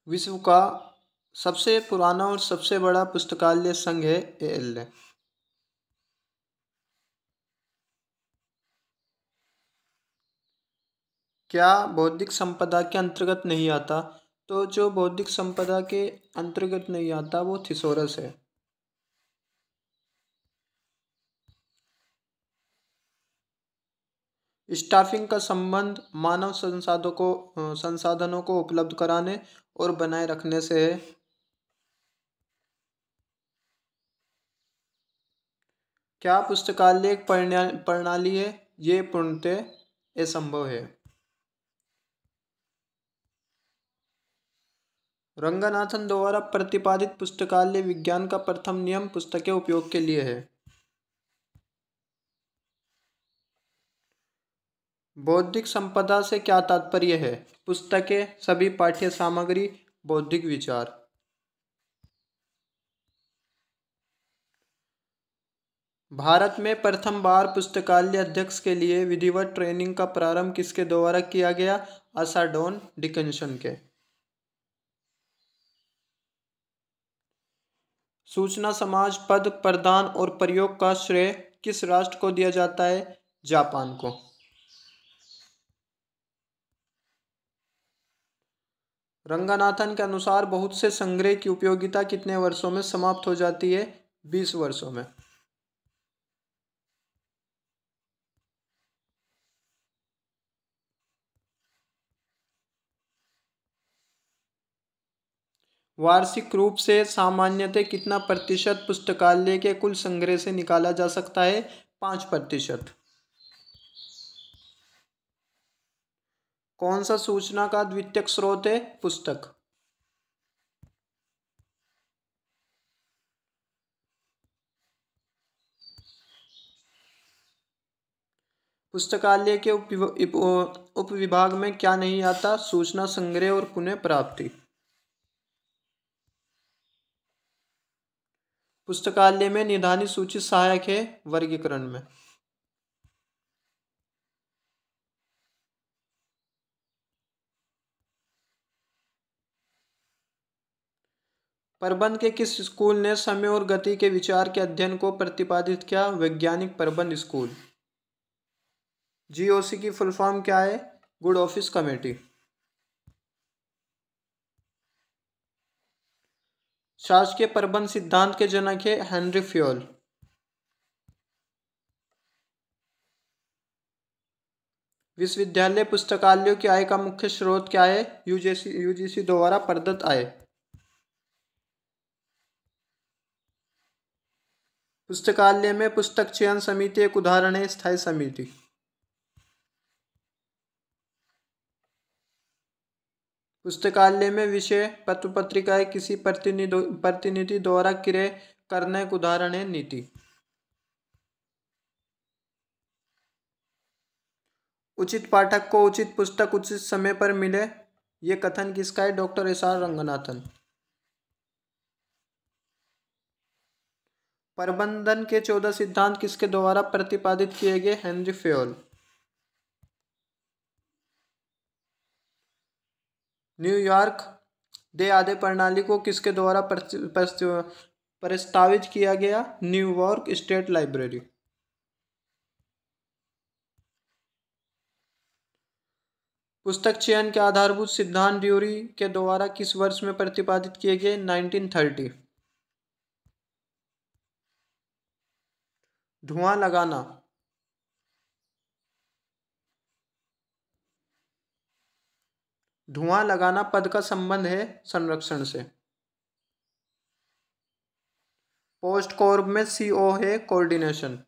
विश्व का सबसे पुराना और सबसे बड़ा पुस्तकालय संघ है ALA। क्या बौद्धिक संपदा के अंतर्गत नहीं आता? तो जो बौद्धिक संपदा के अंतर्गत नहीं आता वो थिसोरस है। स्टाफिंग का संबंध मानव संसाधनों को उपलब्ध कराने और बनाए रखने से है। क्या पुस्तकालय एक प्रणाली है? ये पूर्णतः असंभव है। रंगनाथन द्वारा प्रतिपादित पुस्तकालय विज्ञान का प्रथम नियम पुस्तकें उपयोग के लिए है। बौद्धिक संपदा से क्या तात्पर्य है? पुस्तकें, सभी पाठ्य सामग्री, बौद्धिक विचार। भारत में प्रथम बार पुस्तकालय अध्यक्ष के लिए विधिवत ट्रेनिंग का प्रारंभ किसके द्वारा किया गया? आशा डॉन डिकिंसन के। सूचना समाज पद प्रदान और प्रयोग का श्रेय किस राष्ट्र को दिया जाता है? जापान को। रंगनाथन के अनुसार बहुत से संग्रह की उपयोगिता कितने वर्षों में समाप्त हो जाती है? 20 वर्षों में। वार्षिक रूप से सामान्यतः कितना प्रतिशत पुस्तकालय के कुल संग्रह से निकाला जा सकता है? 5%। कौन सा सूचना का द्वितीयक स्रोत है? पुस्तक। पुस्तकालय के उपविभाग में क्या नहीं आता? सूचना संग्रह और पुनः प्राप्ति। पुस्तकालय में निधानी सूची सहायक है वर्गीकरण में। प्रबंध के किस स्कूल ने समय और गति के विचार के अध्ययन को प्रतिपादित किया? वैज्ञानिक प्रबंध स्कूल। GOC की फुल फॉर्म क्या है? Good office committee. शासकीय प्रबंध सिद्धांत के जनक है हेनरी फ्योल। विश्वविद्यालय पुस्तकालयों की आय का मुख्य स्रोत क्या है? UGC द्वारा प्रदत्त आय। पुस्तकालय में पुस्तक चयन समिति एक उदाहरण है स्थायी समिति। पुस्तकालय में विषय पत्र पत्रिकाएं किसी प्रतिनिधि द्वारा क्रय करने का उदाहरण है नीति। उचित पाठक को उचित पुस्तक उचित समय पर मिले, ये कथन किसका है? Doctor SR Ranganathan. प्रबंधन के 14 सिद्धांत किसके द्वारा प्रतिपादित किए गए? Henry Fayol. न्यूयॉर्क डे आदि प्रणाली को किसके द्वारा प्रस्तावित किया गया? New York state library. पुस्तक चयन के आधारभूत सिद्धांत ड्यूरी के द्वारा किस वर्ष में प्रतिपादित किए गए? 1930। धुआं लगाना पद का संबंध है संरक्षण से। पोस्ट कॉर्प में CO है कोऑर्डिनेशन।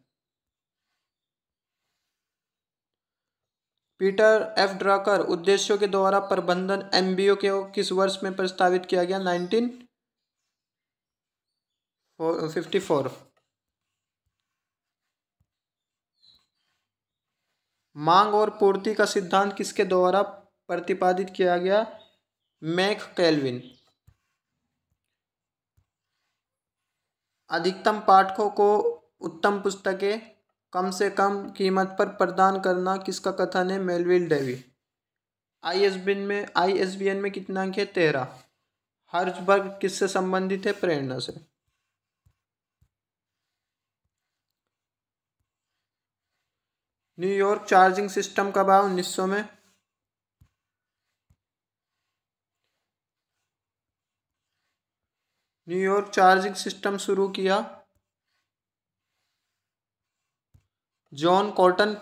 पीटर F ड्रकर उद्देश्यों के द्वारा प्रबंधन MBO के किस वर्ष में प्रस्तावित किया गया? 1954। मांग और पूर्ति का सिद्धांत किसके द्वारा प्रतिपादित किया गया? McColvin. अधिकतम पाठकों को उत्तम पुस्तकें कम से कम कीमत पर प्रदान करना किसका कथन है? Melville Davy. ISBN में कितना अंक है? 13। हर्ज़बर्ग किससे संबंधित है? प्रेरणा से। न्यूयॉर्क चार्जिंग सिस्टम कब आया? 1900 में। न्यूयॉर्क चार्जिंग सिस्टम शुरू किया John Cotton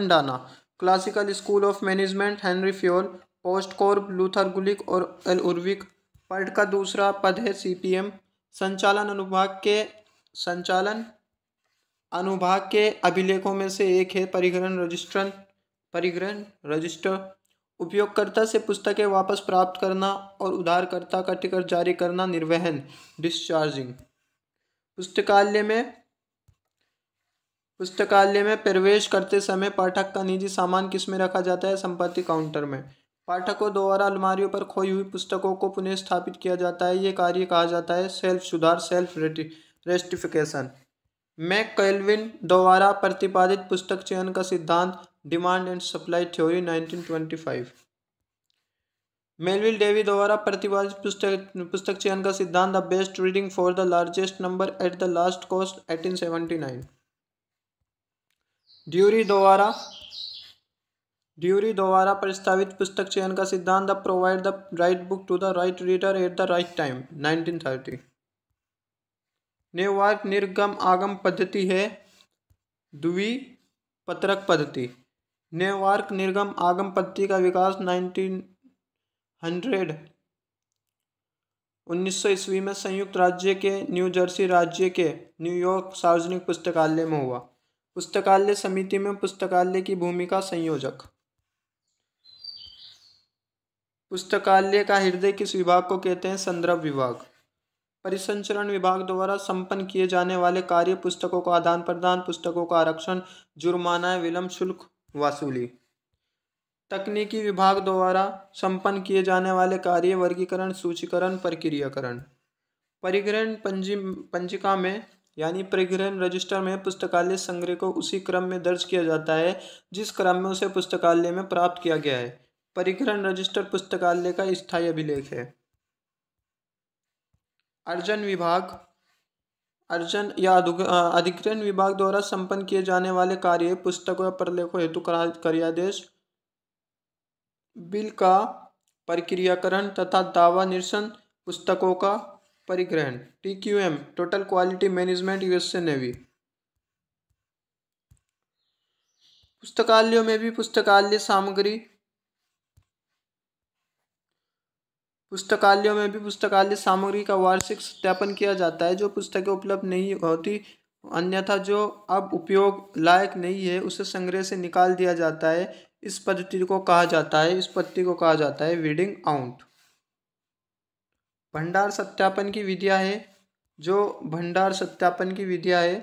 Dana. Classical school of management Henri Fayol. POSDCORB Luther Gulick और एल उर्विक। पर्ट का दूसरा पद है सीपीएम। संचालन अनुभाग के अभिलेखों में से एक है परिग्रहण रजिस्टर। उपयोगकर्ता से पुस्तकें वापस प्राप्त करना और उधारकर्ता का टिकट जारी करना। निर्वहन डिस्चार्जिंग। पुस्तकालय में प्रवेश करते समय पाठक का निजी सामान किस में रखा जाता है? संपत्ति काउंटर में। पाठकों द्वारा अलमारियों पर खोई हुई पुस्तकों को पुनः स्थापित किया जाता है। ये कार्य कहा जाता है सेल्फ सुधार, सेल्फ रेस्टिफिकेशन। मैककेल्विन द्वारा प्रतिपादित पुस्तक चयन का सिद्धांत demand and supply theory 1925। Melvil Dewey द्वारा प्रतिपादित पुस्तक चयन का सिद्धांत the best reading for the largest number at the last cost 1879। Drury द्वारा प्रस्तावित पुस्तक चयन का सिद्धांत the provide the right book to the right reader at the right time 1930। Newark निर्गम आगम पद्धति है द्विपत्रक पद्धति। नेवार्क निर्गम आगम पद्धति का विकास 1900 ईस्वी में संयुक्त राज्य के न्यू जर्सी राज्य के न्यूयॉर्क सार्वजनिक पुस्तकालय में हुआ। पुस्तकालय समिति में पुस्तकालय की भूमिका संयोजक। पुस्तकालय का हृदय किस विभाग को कहते हैं? संदर्भ विभाग। परिसंचरण विभाग द्वारा संपन्न किए जाने वाले कार्य पुस्तकों का आदान प्रदान, पुस्तकों का आरक्षण, जुर्माना, विलंब शुल्क वसूली। तकनीकी विभाग द्वारा संपन्न किए जाने वाले कार्य वर्गीकरण, सूचीकरण, प्रक्रियाकरण। परिग्रहण पंजिका में यानी परिग्रहण रजिस्टर में पुस्तकालय संग्रह को उसी क्रम में दर्ज किया जाता है जिस क्रम में उसे पुस्तकालय में प्राप्त किया गया है। परिग्रहण रजिस्टर पुस्तकालय का स्थायी अभिलेख है। अर्जन या अधिग्रहण विभाग द्वारा संपन्न किए जाने वाले कार्य पुस्तकों या प्रलेखों हेतु कार्यादेश, बिल का प्रक्रियाकरण तथा दावा निरसन, पुस्तकों का परिग्रहण। TQM total quality management USA navy. पुस्तकालयों में भी पुस्तकालय सामग्री का वार्षिक सत्यापन किया जाता है। जो पुस्तकें उपलब्ध नहीं होती अन्यथा जो अब उपयोग लायक नहीं है उसे संग्रह से निकाल दिया जाता है। इस पद्धति को कहा जाता है वीडिंग आउट। भंडार सत्यापन की विधियां है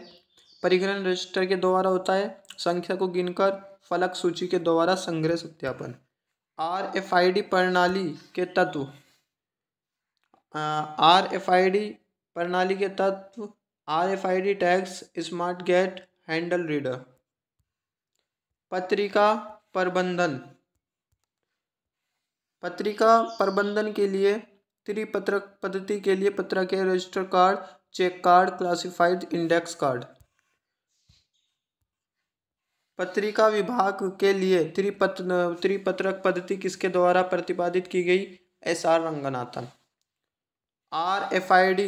परिग्रहण रजिस्टर के द्वारा होता है। संख्या को गिनकर फलक सूची के द्वारा संग्रह सत्यापन। RFID प्रणाली के तत्व RFID tags, smart gate, handle reader. पत्रिका प्रबंधन के लिए त्रिपत्रक पद्धति के लिए पत्रक है register card, check card, classified index card. पत्रिका विभाग के लिए त्रिपत्रक पद्धति किसके द्वारा प्रतिपादित की गई? SR Ranganathan. RFID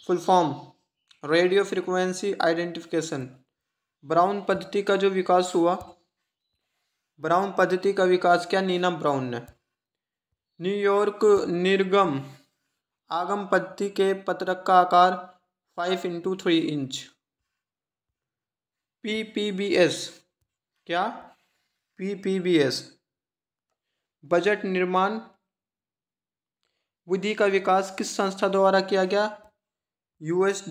full form radio frequency identification. Brown पद्धति का जो विकास हुआ, ब्राउन पद्धति का विकास किया नीना ब्राउन ने। न्यूयॉर्क निर्गम आगम पद्धति के पत्रक का आकार 5x3 इंच। PPBS क्या? PPBS बजट निर्माण विधि का विकास किस संस्था द्वारा किया गया? US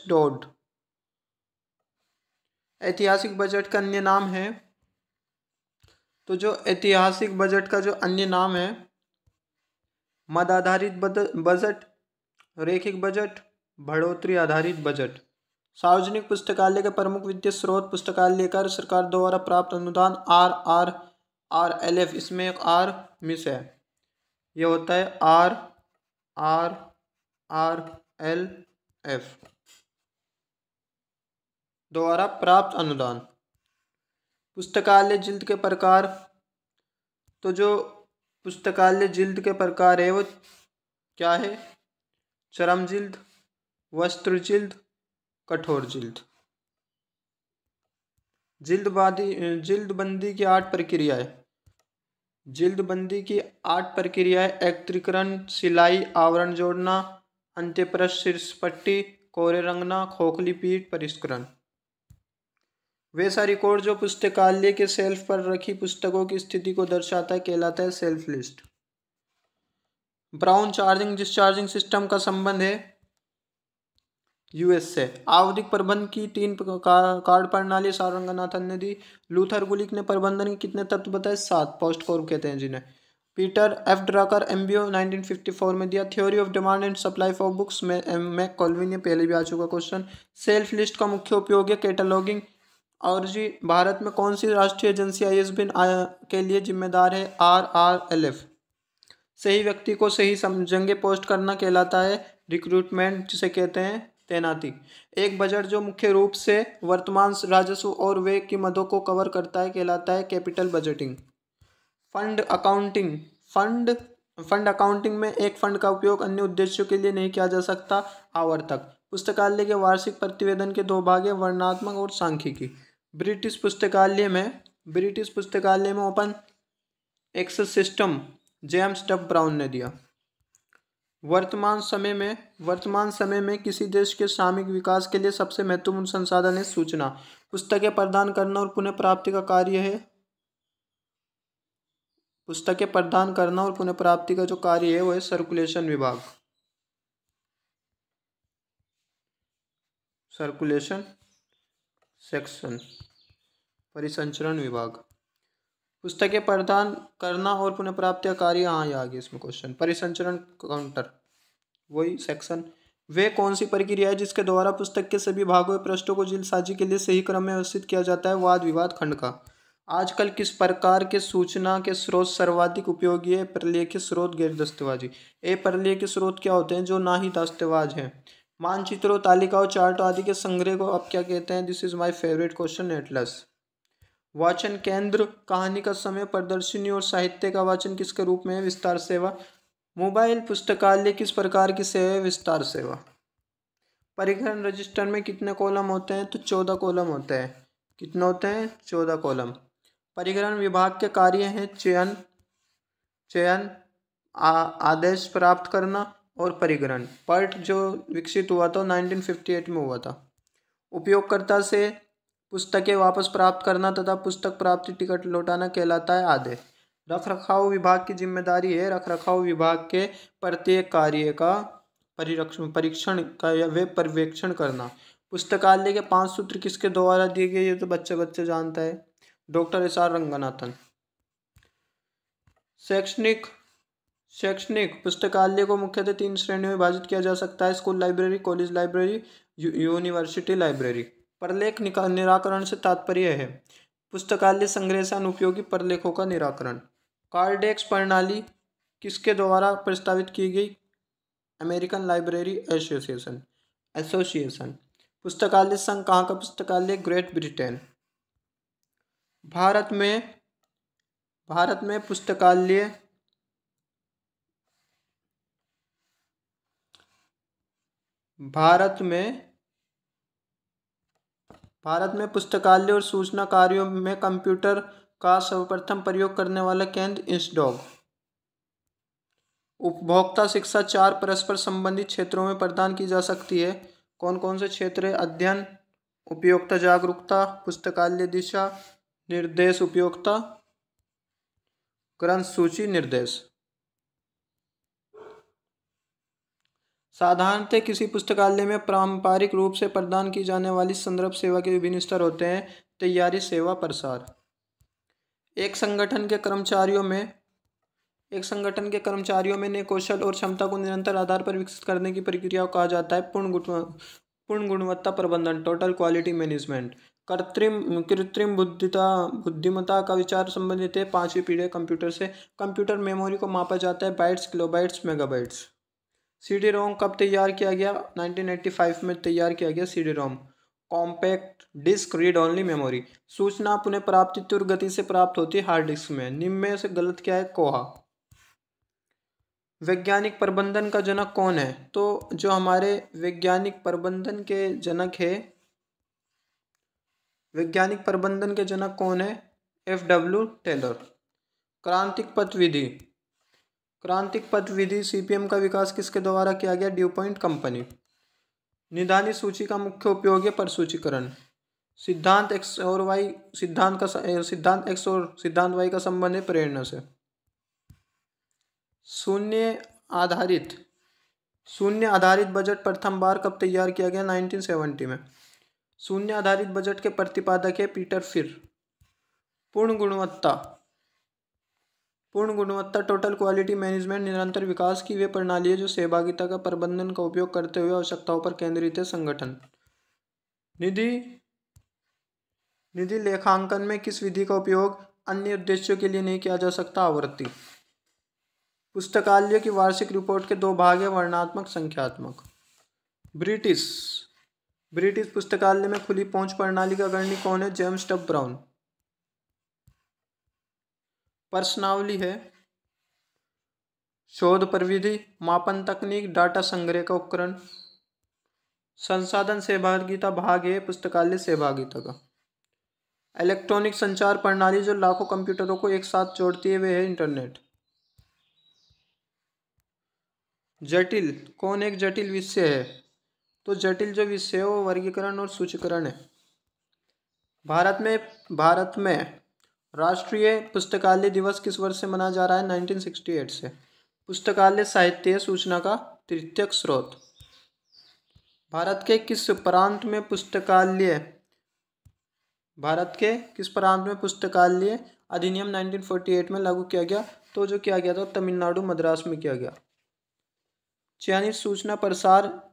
dot. ऐतिहासिक बजट का अन्य नाम है, तो जो ऐतिहासिक बजट का जो अन्य नाम है मद आधारित बजट, रैखिक बजट, बढ़ोतरी आधारित बजट। सार्वजनिक पुस्तकालय के प्रमुख वित्तीय स्रोत पुस्तकालय कर, सरकार द्वारा प्राप्त अनुदान RLF, इसमें एक R मिस है, ये होता है RRRLF द्वारा प्राप्त अनुदान। पुस्तकालय जिल्द के प्रकार, तो जो पुस्तकालय जिल्द के प्रकार है वो क्या है? चरम जिल्द, वस्त्र जिल्द, कठोर जिल्द। जिल्दबंदी की 8 प्रक्रियाएं। जिल्दबंदी की 8 प्रक्रियाएं: एकत्रीकरण, सिलाई, आवरण जोड़ना, अंत्यप्रस्थ, शीर्ष पट्टी, कोरे रंगना, खोखली पीठ, परिष्करण। वैसा रिकॉर्ड जो पुस्तकालय के शेल्फ पर रखी पुस्तकों की स्थिति को दर्शाता है कहलाता है shelf list. Brown charging discharging system का संबंध है यूएस से। आवधिक प्रबंधन की 3 कार्ड प्रणाली सारंगनाथन ने दी। लूथर गुलिक ने प्रबंधन के कितने तत्व बताए? 7। पोस्ट कॉर्प कहते हैं जिन्हें। पीटर एफ ड्रकर एमबीओ 1954 में दिया। Theory of demand and supply for books में मैक कॉल्विन, ये पहले भी आ चुका क्वेश्चन। सेल्फ लिस्ट का मुख्य उपयोग है कैटलॉगिंग। और जी भारत में कौन सी राष्ट्रीय एजेंसी ISBN के लिए जिम्मेदार है? RRLF। सही व्यक्ति को सही जगह पोस्ट करना कहलाता है रिक्रूटमेंट, जिसे कहते हैं तैनाती। एक बजट जो मुख्य रूप से वर्तमान राजस्व और व्यय की मदों को कवर करता है कहलाता है capital budgeting. Fund accounting. Fund accounting में एक फंड का उपयोग अन्य उद्देश्यों के लिए नहीं किया जा सकता। आवर्तक। पुस्तकालय के वार्षिक प्रतिवेदन के 2 भाग हैं, वर्णनात्मक और सांख्यिकी। ब्रिटिश पुस्तकालय में ओपन एक्सेस सिस्टम जेम्स डफ ब्राउन ने दिया। वर्तमान समय में किसी देश के सामूहिक विकास के लिए सबसे महत्वपूर्ण संसाधन है सूचना। पुस्तकें प्रदान करना और पुनः प्राप्ति का कार्य है। पुस्तकें प्रदान करना और पुनः प्राप्ति का जो कार्य है वो है सर्कुलेशन विभाग, सर्कुलेशन सेक्शन, परिसंचरण विभाग। पुस्तकें प्रदान करना और पुनः प्राप्ति का कार्य, हाँ ये आ गया इसमें क्वेश्चन। परिसंचरण काउंटर, वही सेक्शन। वे कौन सी प्रक्रिया है जिसके द्वारा पुस्तक के सभी भागों और पृष्ठों को जिल्दसाजी के लिए सही क्रम में व्यवस्थित किया जाता है? वाद विवाद खंड का। आजकल किस प्रकार के सूचना के स्रोत सर्वाधिक उपयोगी है? प्रलेखित स्रोत, गैर दस्तावेजी। प्रलेखित स्रोत क्या होते हैं? जो ना ही दस्तावेज हैं। मानचित्रों, तालिकाओं, चार्टों आदि के संग्रह को आप क्या कहते हैं? This is my favourite question, Atlas. वाचन केंद्र, कहानी का समय, प्रदर्शनी और साहित्य का वाचन किसके रूप में है? विस्तार सेवा। मोबाइल पुस्तकालय किस प्रकार की सेवा है? विस्तार सेवा। परिग्रहण रजिस्टर में कितने कॉलम होते हैं? तो 14 कॉलम होते हैं। कितने होते हैं? 14 कॉलम। परिग्रहण विभाग के कार्य हैं चयन, आदेश प्राप्त करना और परिग्रहण। पर्ट जो विकसित हुआ था 1958 में हुआ था। उपयोगकर्ता से पुस्तकें वापस प्राप्त करना तथा पुस्तक प्राप्ति टिकट लौटाना कहलाता है आदेश। रखरखाव विभाग की जिम्मेदारी है रखरखाव विभाग के प्रत्येक कार्य का परीक्षण का या वे पर्यवेक्षण करना। पुस्तकालय के 5 सूत्र किसके द्वारा दिए गए? ये तो बच्चे जानता है, डॉक्टर SR रंगनाथन। शैक्षणिक पुस्तकालय को मुख्यतः 3 श्रेणियों में विभाजित किया जा सकता है: school library, college library, university library. प्रलेख निराकरण से तात्पर्य है पुस्तकालय संग्रह से अनुपयोगी प्रलेखों का निराकरण। कार्डेक्स प्रणाली किसके द्वारा प्रस्तावित की गई? American library association. पुस्तकालय संघ कहाँ का पुस्तकालय? Great Britain. भारत में पुस्तकालय और सूचना कार्यों में कंप्यूटर का सर्वप्रथम प्रयोग करने वाला केंद्र इंसडॉग। उपभोक्ता शिक्षा 4 परस्पर संबंधित क्षेत्रों में प्रदान की जा सकती है। कौन कौन से क्षेत्र है? अध्ययन, उपयोक्ता जागरूकता, पुस्तकालय दिशा निर्देश, उपयोक्ता ग्रंथ सूची निर्देश। साधारणतः किसी पुस्तकालय में पारंपरिक रूप से प्रदान की जाने वाली संदर्भ सेवा के विभिन्न स्तर होते हैं। तैयारी, सेवा, प्रसार। एक संगठन के कर्मचारियों में नए कौशल और क्षमता को निरंतर आधार पर विकसित करने की प्रक्रिया को कहा जाता है पूर्ण गुणवत्ता प्रबंधन, टोटल क्वालिटी मैनेजमेंट। कृत्रिम बुद्धिमत्ता का विचार संबंधित है 5वीं पीढ़ी कंप्यूटर से। कंप्यूटर मेमोरी को मापा जाता है bytes, kilobytes, megabytes. CD ROM कब तैयार किया गया? 1985 में तैयार किया गया CD ROM. Compact disc read only memory. सूचना पुनः प्राप्ति तीव्र गति से प्राप्त होती है हार्ड डिस्क में। निम्न में से गलत क्या है? कोहा। वैज्ञानिक प्रबंधन का जनक कौन है? तो जो हमारे वैज्ञानिक प्रबंधन के जनक है, वैज्ञानिक प्रबंधन के जनक कौन है? FW Taylor. क्रांतिक पथ विधि। क्रांतिक पथ विधि CPM का विकास किसके द्वारा किया गया? ड्यूपॉइंट कंपनी। निदानी सूची का मुख्य उपयोग है प्रसूचीकरण। सिद्धांत X और Y सिद्धांत X और सिद्धांत Y का संबंध है प्रेरणा से। शून्य आधारित बजट प्रथम बार कब तैयार किया गया? 1970 में। शून्य आधारित बजट के प्रतिपादक है पीटर फिर। पूर्ण गुणवत्ता टोटल क्वालिटी मैनेजमेंट निरंतर विकास की वे प्रणाली है जो सहभागिता का प्रबंधन का उपयोग करते हुए आवश्यकताओं पर केंद्रित है। संगठन। निधि लेखांकन में किस विधि का उपयोग अन्य उद्देश्यों के लिए नहीं किया जा सकता? आवृत्ति। पुस्तकालय की वार्षिक रिपोर्ट के 2 भाग है, वर्णनात्मक, संख्यात्मक। ब्रिटिश पुस्तकालय में खुली पहुंच प्रणाली का अग्रणी कौन है? James tough brown. प्रश्नावली है शोध प्रविधि, मापन तकनीक, डाटा संग्रह का उपकरण। संसाधन सहभागिता भाग है पुस्तकालय सहभागिता का। इलेक्ट्रॉनिक संचार प्रणाली जो लाखों कंप्यूटरों को एक साथ जोड़ती है वे है इंटरनेट। जटिल कौन एक जटिल विषय है? तो जटिल जो विषय है वो वर्गीकरण और सूचीकरण है। भारत में राष्ट्रीय पुस्तकालय दिवस किस वर्ष से मनाया जा रहा है? 1968 से। पुस्तकालय साहित्य सूचना का तृतीयक स्रोत। भारत के किस प्रांत में पुस्तकालय अधिनियम 1948 में लागू किया गया? तो जो किया गया था तमिलनाडु मद्रास में किया गया। चयनित सूचना प्रसार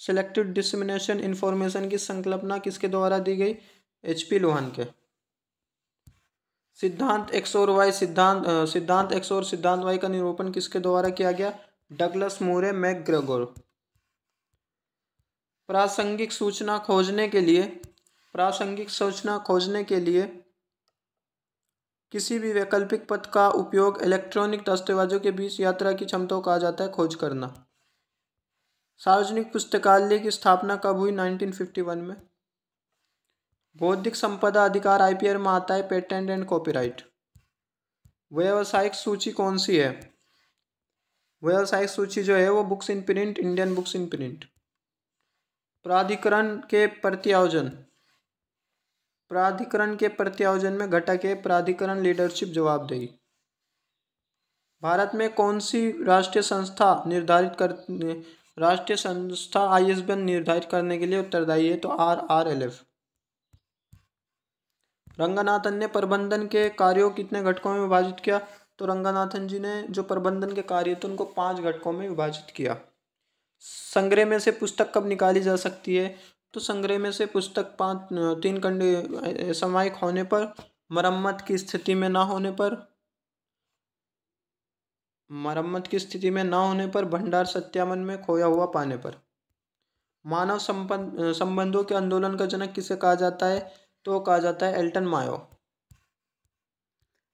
सेलेक्टेड डिसमिनेशन इंफॉर्मेशन की संकल्पना किसके द्वारा दी गई? HP लोहान के। सिद्धांत X और Y का निरूपण किसके द्वारा किया गया? डगलस मूरे मैकग्रेगोर। प्रासंगिक सूचना खोजने के लिए किसी भी वैकल्पिक पथ का उपयोग इलेक्ट्रॉनिक दस्तावेजों के बीच यात्रा की क्षमता को कहा जाता है खोज करना। सार्वजनिक पुस्तकालय की स्थापना कब हुई? 1951 में। बौद्धिक संपदा अधिकार IPR में आता है पेटेंट एंड कॉपीराइट। व्यावसायिक सूची कौन सी है? व्यावसायिक सूची जो है वो books in print, Indian books in print. प्राधिकरण के प्रत्यायोजन में घटक है प्राधिकरण लीडरशिप जवाबदेही। भारत में कौन सी राष्ट्रीय संस्था ISBN निर्धारित करने के लिए उत्तरदायी है? तो RRLF। रंगनाथन ने प्रबंधन के कार्यों को कितने घटकों में विभाजित किया? तो रंगनाथन जी ने जो प्रबंधन के कार्य थे उनको 5 घटकों में विभाजित किया। संग्रह में से पुस्तक कब निकाली जा सकती है? तो संग्रह में से पुस्तक 3 सामयिक होने पर, मरम्मत की स्थिति में ना होने पर, भंडार सत्यापन में खोया हुआ पाने पर। मानव संबंधों के आंदोलन का जनक किसे कहा जाता है? तो कहा जाता है एल्टन मायो।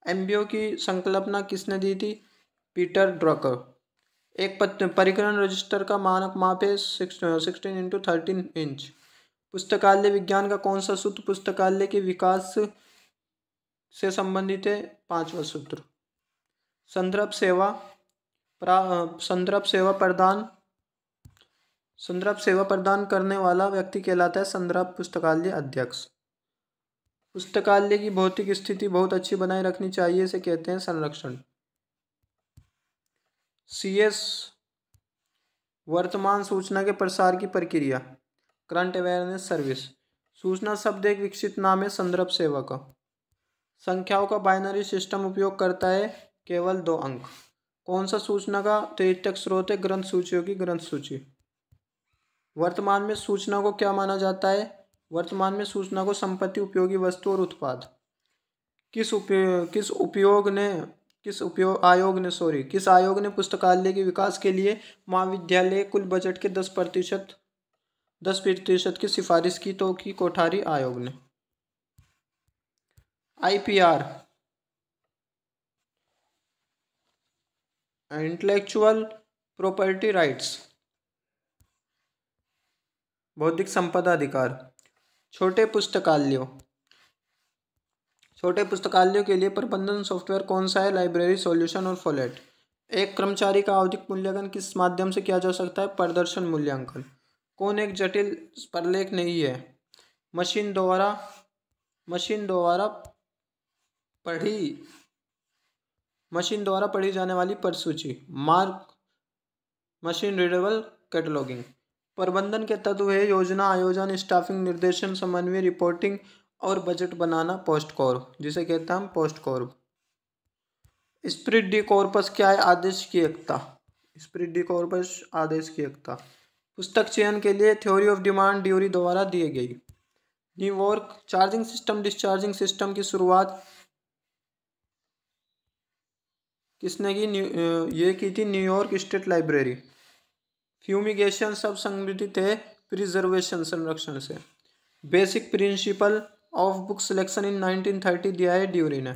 MBO की संकल्पना किसने दी थी? Peter Drucker. एक परिकलन रजिस्टर का मानक माप है 16x13 इंच। पुस्तकालय विज्ञान का कौन सा सूत्र पुस्तकालय के विकास से संबंधित है? 5वां सूत्र। संदर्भ सेवा प्रदान करने वाला व्यक्ति कहलाता है संदर्भ पुस्तकालय अध्यक्ष। पुस्तकालय की भौतिक स्थिति बहुत अच्छी बनाए रखनी चाहिए, इसे कहते हैं संरक्षण। CS वर्तमान सूचना के प्रसार की प्रक्रिया, करंट अवेयरनेस सर्विस। सूचना शब्द एक विकसित नाम है संदर्भ सेवा का। संख्याओं का बाइनरी सिस्टम उपयोग करता है केवल 2 अंक। कौन सा सूचना का तृतीयक स्रोत है? ग्रंथ सूचियों की ग्रंथ सूची। वर्तमान में सूचना को क्या माना जाता है? वर्तमान में सूचना को संपत्ति, उपयोगी वस्तु और उत्पाद। किस आयोग ने पुस्तकालय के विकास के लिए महाविद्यालय कुल बजट के 10% की सिफारिश की? तो की कोठारी आयोग ने। IPR, इंटेलेक्चुअल प्रॉपर्टी राइट्स, बौद्धिक संपदा अधिकार। छोटे पुस्तकालयों के लिए प्रबंधन सॉफ्टवेयर कौन सा है? लाइब्रेरी सॉल्यूशन और फोलेट। एक कर्मचारी का आवधिक मूल्यांकन किस माध्यम से किया जा सकता है? प्रदर्शन मूल्यांकन। कौन एक जटिल प्रलेख नहीं है? मशीन द्वारा पढ़ी जाने वाली प्रसूची, मशीन रीडेबल कैटलॉगिंग। प्रबंधन के तत्व है योजना, आयोजन, स्टाफिंग, निर्देशन, समन्वय, रिपोर्टिंग और बजट बनाना। पोस्ट कॉर्प, जिसे कहते हैं हम post Corp. Spirit D corpus क्या है? आदेश की एकता। स्पिरिट डी कॉर्पस आदेश की एकता। पुस्तक चयन के लिए थ्योरी ऑफ डिमांड ड्यूरी द्वारा दी गई। New York charging system discharging system की शुरुआत किसने की? ये की थी न्यूयॉर्क स्टेट लाइब्रेरी। फ्यूमिगेशन सब संगठित है प्रिजर्वेशन संरक्षण से। Basic principle of book selection in 1930 दिया है ड्यूरी ने।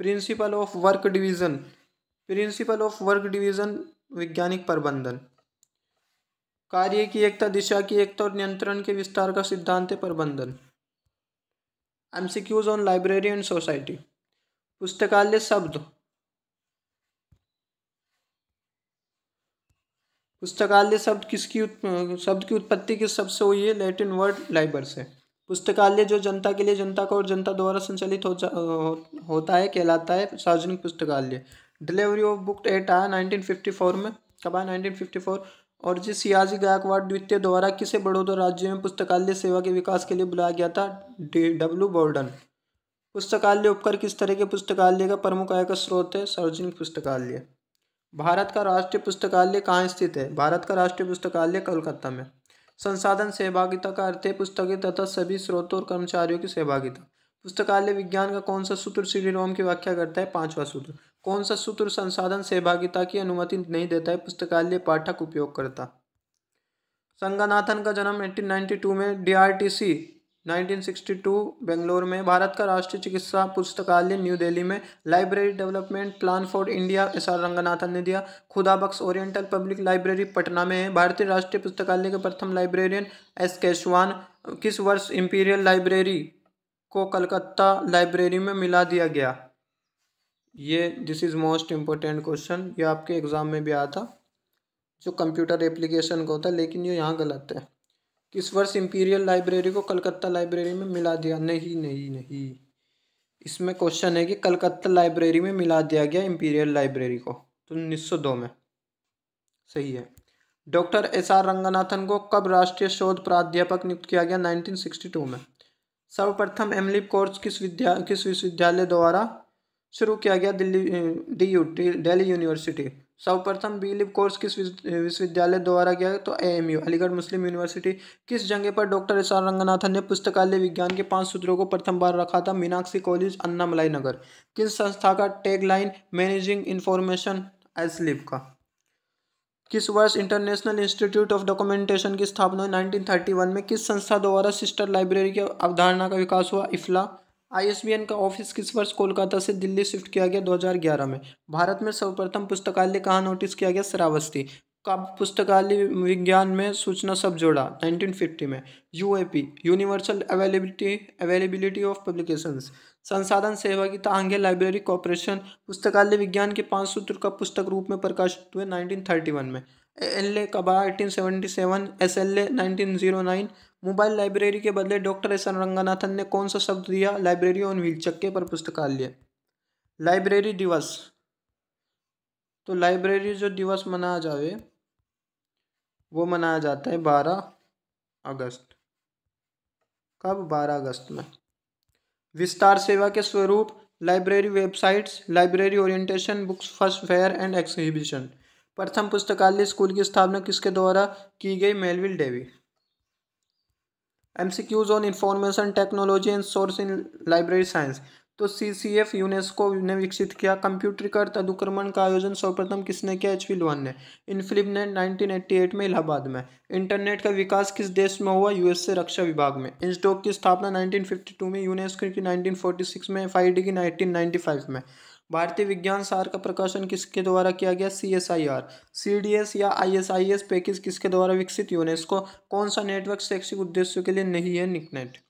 प्रिंसिपल ऑफ वर्क डिवीजन वैज्ञानिक प्रबंधन। कार्य की एकता, दिशा की एकता और नियंत्रण के विस्तार का सिद्धांत है प्रबंधन। MCQs on library and society. पुस्तकालय शब्द की उत्पत्ति किस शब्द से हुई है? लैटिन वर्ड लाइबर से। पुस्तकालय जो जनता के लिए, जनता का और जनता द्वारा संचालित होता है कहलाता है सार्वजनिक पुस्तकालय। डिलीवरी ऑफ बुक एक्ट आया 1954 में। कब आया? 1954। और जी सियाजी गायकवाड़ द्वितीय द्वारा किसे बड़ौदा राज्य में पुस्तकालय सेवा के विकास के लिए बुलाया गया था? W Borden. पुस्तकालय उपकर किस तरह के पुस्तकालय का प्रमुख आय का स्रोत है? सार्वजनिक पुस्तकालय। भारत का राष्ट्रीय पुस्तकालय कहाँ स्थित है? भारत का राष्ट्रीय पुस्तकालय कोलकाता में। संसाधन सहभागिता का अर्थ है पुस्तकें तथा सभी स्रोतों और कर्मचारियों की सहभागिता। पुस्तकालय विज्ञान का कौन सा सूत्र CD-ROM की व्याख्या करता है? 5वां सूत्र। कौन सा सूत्र संसाधन सहभागिता की अनुमति नहीं देता है? पुस्तकालय पाठक उपयोगकर्ता। संगनाथन का जन्म 1892 में, DRTC 1962 बेंगलोर में। भारत का राष्ट्रीय चिकित्सा पुस्तकालय न्यू दिल्ली में। Library development plan for India SR Ranganathan ने दिया। खुदा बख्श ओरिएंटल पब्लिक लाइब्रेरी पटना में है। भारतीय राष्ट्रीय पुस्तकालय के प्रथम लाइब्रेरियन S केशवान। किस वर्ष इंपीरियल लाइब्रेरी को कलकत्ता लाइब्रेरी में मिला दिया गया? ये this is most important question, ये आपके एग्जाम में भी आया था जो कंप्यूटर एप्लीकेशन का होता है, लेकिन ये यहाँ गलत है। किस वर्ष इंपीरियल लाइब्रेरी को कलकत्ता लाइब्रेरी में मिला दिया? नहीं, इसमें क्वेश्चन है कि कलकत्ता लाइब्रेरी में मिला दिया गया इंपीरियल लाइब्रेरी को, तो 1902 में। सही है। डॉक्टर SR रंगनाथन को कब राष्ट्रीय शोध प्राध्यापक नियुक्त किया गया? 1962 में। सर्वप्रथम एमलिप कोर्स किस विश्वविद्यालय द्वारा शुरू किया गया? दिल्ली यूनिवर्सिटी। सर्वप्रथम बीलिप कोर्स किस विश्वविद्यालय द्वारा किया? तो AMU अलीगढ़ मुस्लिम यूनिवर्सिटी। किस जगह पर डॉक्टर SR रंगनाथन ने पुस्तकालय विज्ञान के 5 सूत्रों को प्रथम बार रखा था? मीनाक्षी कॉलेज, अन्नामलाई नगर। किस संस्था का टैगलाइन मैनेजिंग इंफॉर्मेशन एसलिप का? किस वर्ष इंटरनेशनल इंस्टीट्यूट ऑफ डॉक्यूमेंटेशन की स्थापना हुई? 1931 में। किस संस्था द्वारा सिस्टर लाइब्रेरी की अवधारणा का विकास हुआ? IFLA। ISBN का ऑफिस किस वर्ष कोलकाता से दिल्ली शिफ्ट किया गया? 2011 में। भारत में सर्वप्रथम पुस्तकालय कहाँ नोटिस किया गया? श्रावस्ती। कब पुस्तकालय विज्ञान में सूचना शब्द जोड़ा? 1950 में। UAP universal availability of publications. संसाधन सहभागिता आंगे लाइब्रेरी कॉर्पोरेशन। पुस्तकालय विज्ञान के 5 सूत्र का पुस्तक रूप में प्रकाशित हुए 1931 में। LA कब आया? 1877। SLA 1909। मोबाइल लाइब्रेरी के बदले डॉक्टर SR रंगनाथन ने कौन सा शब्द दिया? लाइब्रेरी ऑन व्हील, चक्के पर पुस्तकालय। लाइब्रेरी दिवस, तो लाइब्रेरी जो दिवस मनाया जाए वो मनाया जाता है 12 अगस्त। कब? 12 अगस्त में। विस्तार सेवा के स्वरूप library websites, library orientation, books first fair and exhibition. प्रथम पुस्तकालय स्कूल की स्थापना किसके द्वारा की गई? Melvil Dewey. MCQs on information technology and source in library science. तो CCF यूनेस्को ने विकसित किया। कंप्यूटरीकृत अनुक्रमण का आयोजन सर्वप्रथम किसने किया? HP लोहान ने। इन्फ्लिबनेट 1988 में इलाहाबाद में। इंटरनेट का विकास किस देश में हुआ? USA रक्षा विभाग में। इंस्टॉक की स्थापना 1952 में, यूनेस्को की 1946 में, FID की 1995 में। भारतीय विज्ञान सार का प्रकाशन किसके द्वारा किया गया? CSIR। CDS या ISIS पैकेज किसके द्वारा विकसित? यूनेस्को। कौन सा नेटवर्क शैक्षिक उद्देश्यों के लिए नहीं है? निकनेट।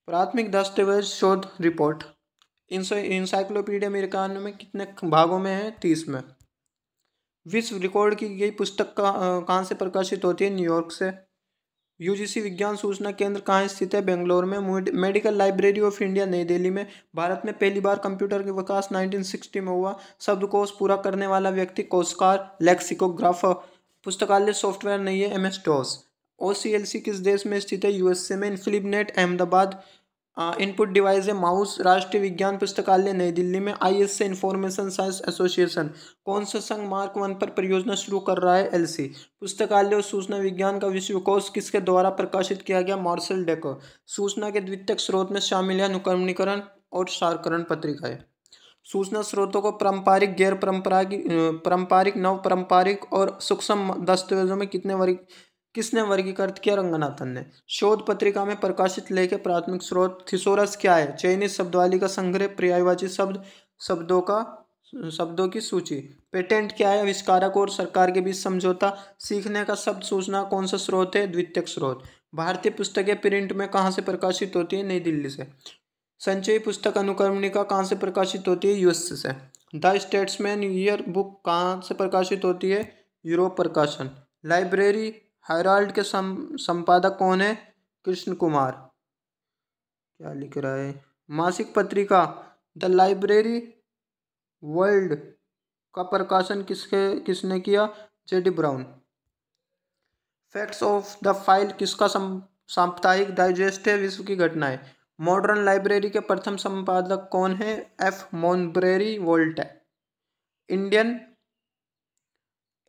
प्राथमिक दस्तावेज शोध रिपोर्ट इंसाइक्लोपीडिया अमेरिकाना में कितने भागों में है? 30 में। विश्व रिकॉर्ड की गई पुस्तक कहाँ से प्रकाशित होती है? न्यूयॉर्क से। UGC विज्ञान सूचना केंद्र कहाँ स्थित है? बेंगलोर में। मेडिकल लाइब्रेरी ऑफ इंडिया नई दिल्ली में। भारत में पहली बार कंप्यूटर का विकास 1960 में हुआ। शब्दकोश पूरा करने वाला व्यक्ति कोशकार, लेक्सिकोग्राफर। पुस्तकालय सॉफ्टवेयर नहीं है, MS DOS। OCLC किस देश में स्थित है? USA में। इन्फिलिबनेट अहमदाबाद। इनपुट डिवाइस है माउस। राष्ट्रीय विज्ञान पुस्तकालय नई दिल्ली में। ISA information science association. कौन सा संघ मार्क 1 पर परियोजना शुरू कर रहा है? LC। पुस्तकालय और सूचना विज्ञान का विश्वकोश किसके द्वारा प्रकाशित किया गया? मार्शल डेको। सूचना के द्वितीयक स्रोत में शामिल है अनुक्रमणीकरण और सारकरण पत्रिकाएं। सूचना स्रोतों को पारंपरिक, गैर पारंपरिक, नव पारंपरिक और सूक्ष्म दस्तावेजों में किसने वर्गीकृत किया? रंगनाथन ने। शोध पत्रिका में प्रकाशित लेख के प्राथमिक स्रोत। थिसोरस क्या है? चयनित शब्दावली का संग्रह, पर्यायवाची शब्दों की सूची। पेटेंट क्या है? आविष्कारक और सरकार के बीच समझौता। सीखने का शब्द सूचना कौन सा स्रोत है? द्वितीयक स्रोत। भारतीय पुस्तकें प्रिंट में कहाँ से प्रकाशित होती है? नई दिल्ली से। संचयी पुस्तक अनुक्रमणिका कहाँ से प्रकाशित होती है? US से। द स्टेट्समैन ईयर बुक कहाँ से प्रकाशित होती है? यूरोप प्रकाशन। लाइब्रेरी हेराल्ड के संपादक कौन है? कृष्ण कुमार। क्या लिख रहा है? मासिक पत्रिका द लाइब्रेरी वर्ल्ड का प्रकाशन किसने किया? JD brown. Facts of the file किसका साप्ताहिक डाइजेस्ट है? विश्व की घटनाएं। मॉडर्न लाइब्रेरी के प्रथम संपादक कौन है? F मॉनब्रेरी वोल्ट।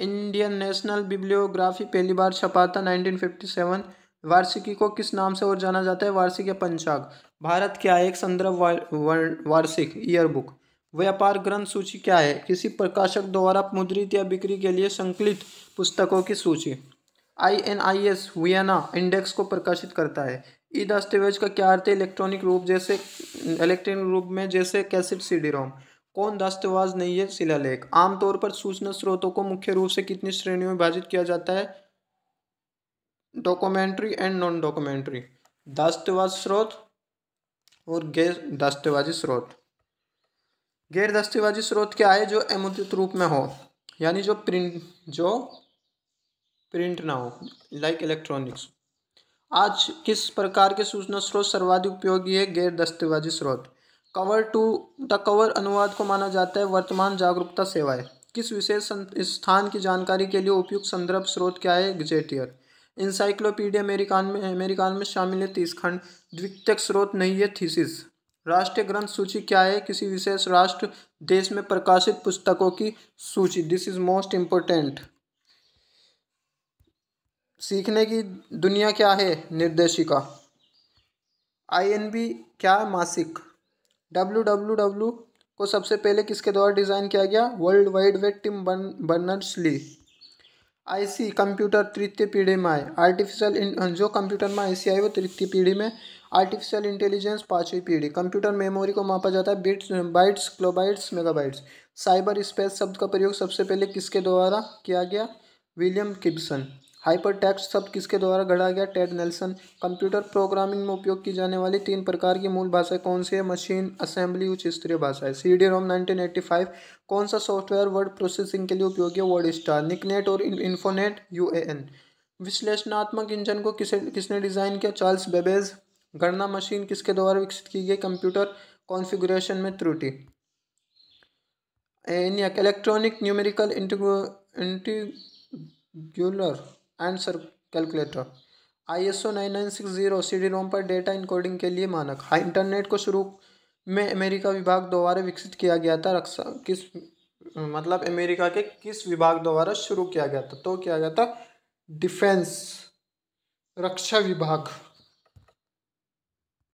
इंडियन नेशनल बिब्लियोग्राफी पहली बार छपा था 1957। वार्षिकी को किस नाम से और जाना जाता है? वार्षिक या पंचांग। भारत क्या है? एक संदर्भ वार्षिक ईयर बुक। व्यापार ग्रंथ सूची क्या है? किसी प्रकाशक द्वारा मुद्रित या बिक्री के लिए संकलित पुस्तकों की सूची। INIS वियना इंडेक्स को प्रकाशित करता है। ई दस्तावेज का क्या अर्थ है? इलेक्ट्रॉनिक रूप में जैसे कैसेट, CD-ROM। कौन दस्तावेज नहीं है? शिलालेख। आमतौर पर सूचना स्रोतों को मुख्य रूप से कितनी श्रेणियों में विभाजित किया जाता है? Documentary and non documentary. दस्तावेज स्रोत और गैर दस्तावेजी स्रोत। गैर दस्तावेजी स्रोत क्या है? जो अमुद्रित रूप में हो, यानी जो प्रिंट ना हो, लाइक इलेक्ट्रॉनिक्स। आज किस प्रकार के सूचना स्रोत सर्वाधिक उपयोगी है? गैर दस्तावेजी स्रोत। कवर टू द कवर अनुवाद को माना जाता है वर्तमान जागरूकता सेवाएं। किस विशेष स्थान की जानकारी के लिए उपयुक्त संदर्भ स्रोत क्या है? गजेटियर। इंसाइक्लोपीडिया अमेरिकान में शामिल है 30 खंड। द्वितीयक स्रोत नहीं है थीसिस। राष्ट्रीय ग्रंथ सूची क्या है? किसी विशेष राष्ट्र देश में प्रकाशित पुस्तकों की सूची। This is most important. सीखने की दुनिया क्या है? निर्देशिका। INB क्या है? मासिक। WWW को सबसे पहले किसके द्वारा डिज़ाइन किया गया? World Wide Web, Tim Berners-Lee. IC computer तृतीय पीढ़ी में आए। जो कंप्यूटर में IC आई वो तृतीय पीढ़ी में। आर्टिफिशियल इंटेलिजेंस पाँचवीं पीढ़ी। कंप्यूटर मेमोरी को मापा जाता है bits, bytes, kilobytes, megabytes. Cyber space शब्द का प्रयोग सबसे पहले किसके द्वारा किया गया? William Gibson. हाइपर टेक्स्ट शब्द किसके द्वारा गढ़ा गया? Ted Nelson. कंप्यूटर प्रोग्रामिंग में उपयोग की जाने वाली 3 प्रकार की मूल भाषाएं कौन सी है? मशीन, असेंबली, उच्च स्तरीय भाषाएं। CD-ROM 1985। कौन सा सॉफ्टवेयर वर्ड प्रोसेसिंग के लिए उपयोगी है? Word star. निकनेट और इन्फोनेट UAN। विश्लेषणात्मक इंजन को किसने डिज़ाइन किया? Charles Babbage. गणना मशीन किसके द्वारा विकसित की गई? कंप्यूटर कॉन्फ़िगरेशन में त्रुटि। ENIAC electronic numerical integral answer calculator. ISO 9960 CD-ROM पर डेटा इनकोडिंग के लिए मानक। इंटरनेट को शुरू में अमेरिका विभाग द्वारा विकसित किया गया था। अमेरिका के किस विभाग द्वारा शुरू किया गया था? तो किया गया था डिफेंस रक्षा विभाग।